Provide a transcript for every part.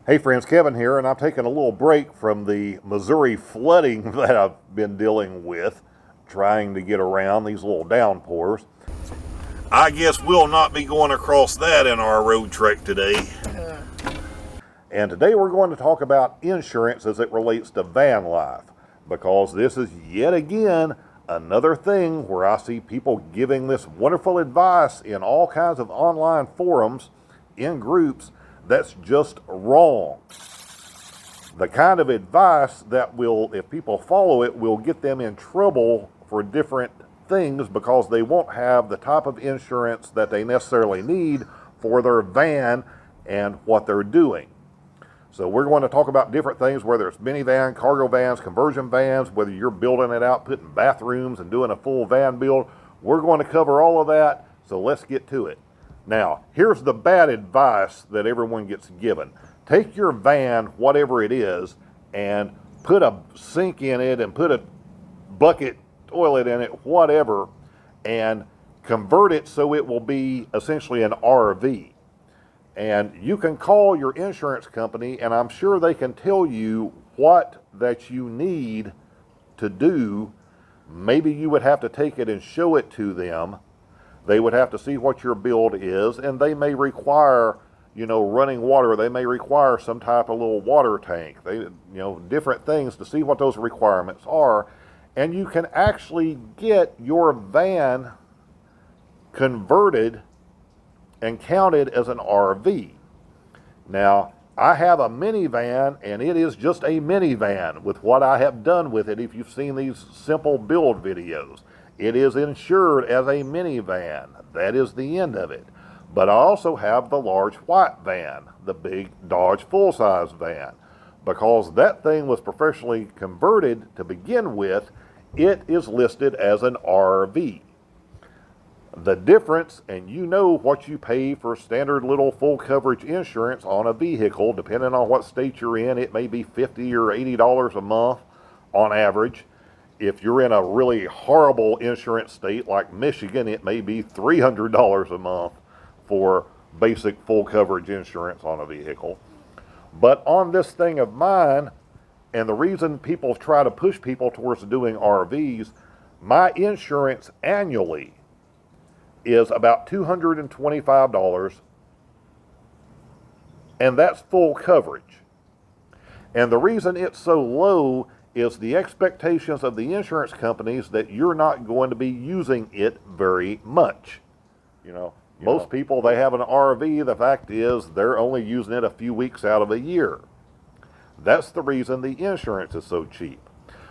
Hey friends, Kevin here, and I'm taking a little break from the Missouri flooding that I've been dealing with, trying to get around these little downpours. I guess we'll not be going across that in our road trek today. And today we're going to talk about insurance as it relates to van life, because this is yet again another thing where I see people giving this wonderful advice in all kinds of online forums, in groups, that's just wrong. The kind of advice that will, if people follow it, will get them in trouble for different things because they won't have the type of insurance that they necessarily need for their van and what they're doing. So we're going to talk about different things, whether it's minivan, cargo vans, conversion vans, whether you're building it out, putting bathrooms and doing a full van build. We're going to cover all of that, so let's get to it. Now, here's the bad advice that everyone gets given. Take your van, whatever it is, and put a sink in it and put a bucket toilet in it, whatever, and convert it so it will be essentially an RV. And you can call your insurance company, and I'm sure they can tell you what that you need to do. Maybe you would have to take it and show it to them. They would have to see what your build is, and they may require, running water. They may require some type of little water tank. Different things to see what those requirements are. And you can actually get your van converted and counted as an RV. Now, I have a minivan, and it is just a minivan with what I have done with it. If you've seen these simple build videos, it is insured as a minivan. That is the end of it. But I also have the large white van, the big Dodge full-size van. Because that thing was professionally converted to begin with, it is listed as an RV. The difference, and you know what you pay for standard little full coverage insurance on a vehicle, depending on what state you're in, it may be $50 or $80 a month on average. If you're in a really horrible insurance state like Michigan, it may be $300 a month for basic full coverage insurance on a vehicle. But on this thing of mine, and the reason people try to push people towards doing RVs, my insurance annually is about $225, and that's full coverage. And the reason it's so low is the expectations of the insurance companies that you're not going to be using it very much. Most people, they have an RV, the fact is they're only using it a few weeks out of a year. That's the reason the insurance is so cheap.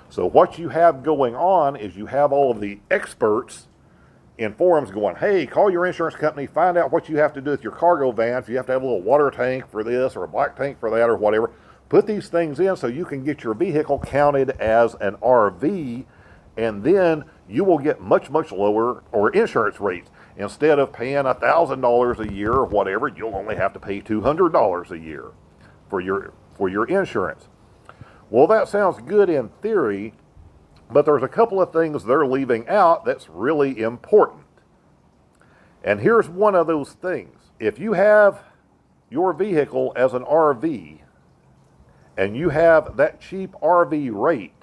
So what you have going on is you have all of the experts in forums going, hey, call your insurance company, find out what you have to do with your cargo van. If you have to have a little water tank for this or a black tank for that or whatever, put these things in so you can get your vehicle counted as an RV, and then you will get much, much lower or insurance rates. Instead of paying $1,000 a year or whatever, you'll only have to pay $200 a year for your insurance. Well, that sounds good in theory, but there's a couple of things they're leaving out that's really important. And here's one of those things. If you have your vehicle as an RV, and you have that cheap RV rate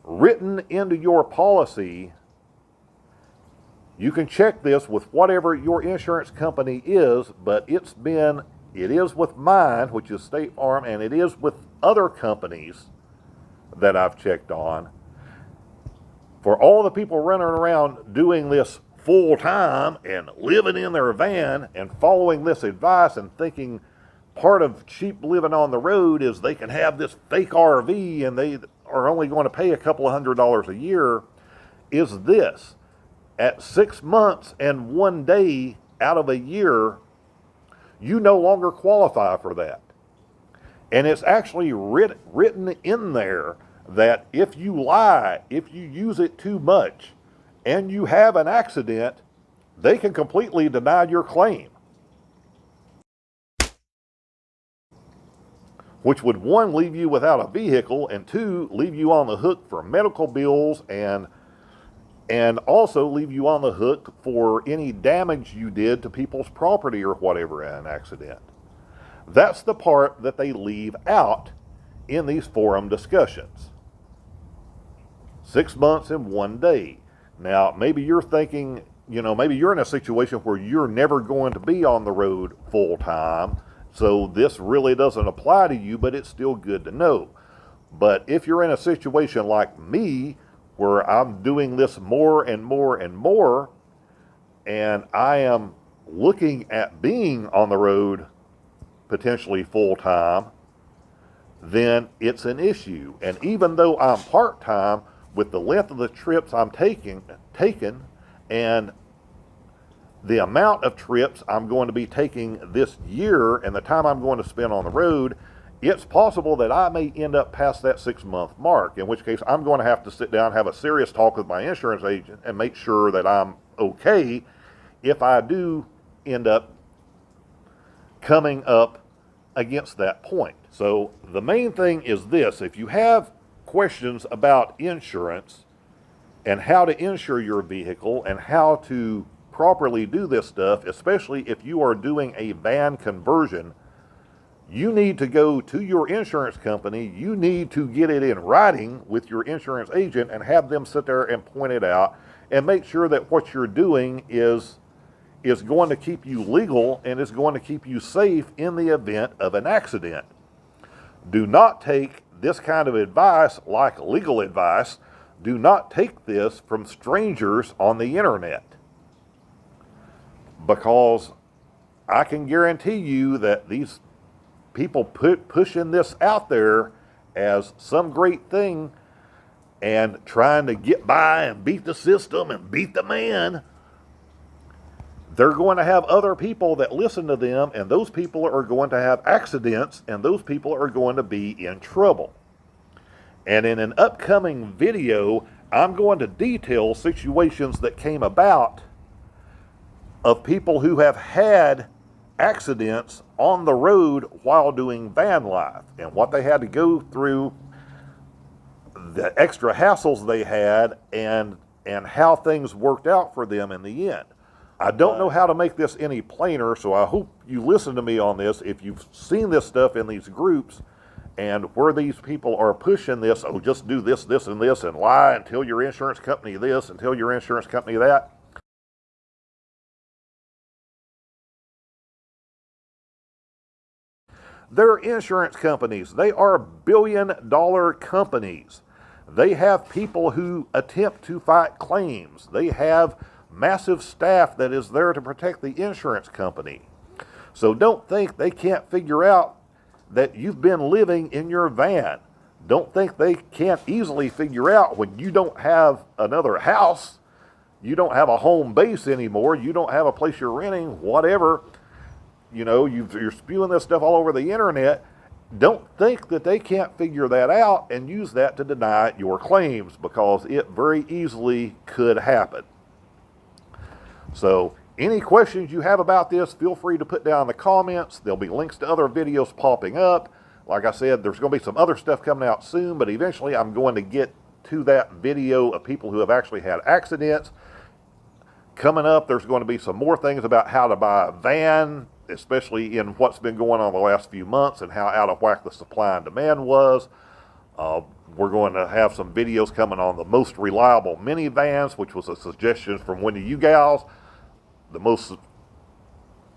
written into your policy, you can check this with whatever your insurance company is, but it is with mine, which is State Farm, and it is with other companies that I've checked on. For all the people running around doing this full time and living in their van and following this advice and thinking part of cheap living on the road is they can have this fake RV and they are only going to pay a couple of $100s a year, is this. At 6 months and 1 day out of a year, you no longer qualify for that. And it's actually written in there that if you lie, if you use it too much, and you have an accident, they can completely deny your claim. Which would, one, leave you without a vehicle, and two, leave you on the hook for medical bills and also leave you on the hook for any damage you did to people's property or whatever in an accident. That's the part that they leave out in these forum discussions. 6 months and 1 day. Now, maybe you're thinking, maybe you're in a situation where you're never going to be on the road full time, so this really doesn't apply to you, but it's still good to know. But if you're in a situation like me, where I'm doing this more and more and more, and I am looking at being on the road potentially full time, then it's an issue. And even though I'm part time, with the length of the trips I'm taking, and the amount of trips I'm going to be taking this year and the time I'm going to spend on the road, it's possible that I may end up past that 6-month mark, in which case I'm going to have to sit down and have a serious talk with my insurance agent and make sure that I'm okay if I do end up coming up against that point. So the main thing is this: if you have questions about insurance and how to insure your vehicle and how to properly do this stuff, especially if you are doing a van conversion, you need to go to your insurance company. You need to get it in writing with your insurance agent and have them sit there and point it out and make sure that what you're doing is going to keep you legal and is going to keep you safe in the event of an accident. Do not take this kind of advice like legal advice. Do not take this from strangers on the internet, because I can guarantee you that these people pushing this out there as some great thing and trying to get by and beat the system and beat the man, they're going to have other people that listen to them, and those people are going to have accidents, and those people are going to be in trouble. And in an upcoming video, I'm going to detail situations that came about of people who have had accidents on the road while doing van life, and what they had to go through, the extra hassles they had, and how things worked out for them in the end. I don't know how to make this any plainer, so I hope you listen to me on this. If you've seen this stuff in these groups and where these people are pushing this, oh, just do this, this, and this, and lie and tell your insurance company this and tell your insurance company that. They're insurance companies. They are billion-dollar companies. They have people who attempt to fight claims. They have massive staff that is there to protect the insurance company. So don't think they can't figure out that you've been living in your van. Don't think they can't easily figure out when you don't have another house, you don't have a home base anymore, you don't have a place you're renting, whatever, you're spewing this stuff all over the internet. Don't think that they can't figure that out and use that to deny your claims, because it very easily could happen. So any questions you have about this, feel free to put down in the comments. There'll be links to other videos popping up. Like I said, there's going to be some other stuff coming out soon, but eventually I'm going to get to that video of people who have actually had accidents. Coming up, there's going to be some more things about how to buy a van, especially in what's been going on the last few months and how out of whack the supply and demand was. We're going to have some videos coming on the most reliable minivans, which was a suggestion from one of you gals. The most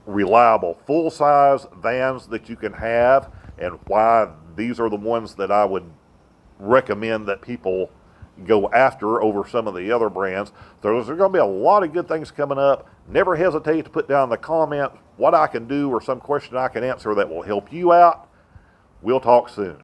reliable full-size vans that you can have, and why these are the ones that I would recommend that people go after over some of the other brands. So there's going to be a lot of good things coming up. Never hesitate to put down in the comment what I can do or some question I can answer that will help you out. We'll talk soon.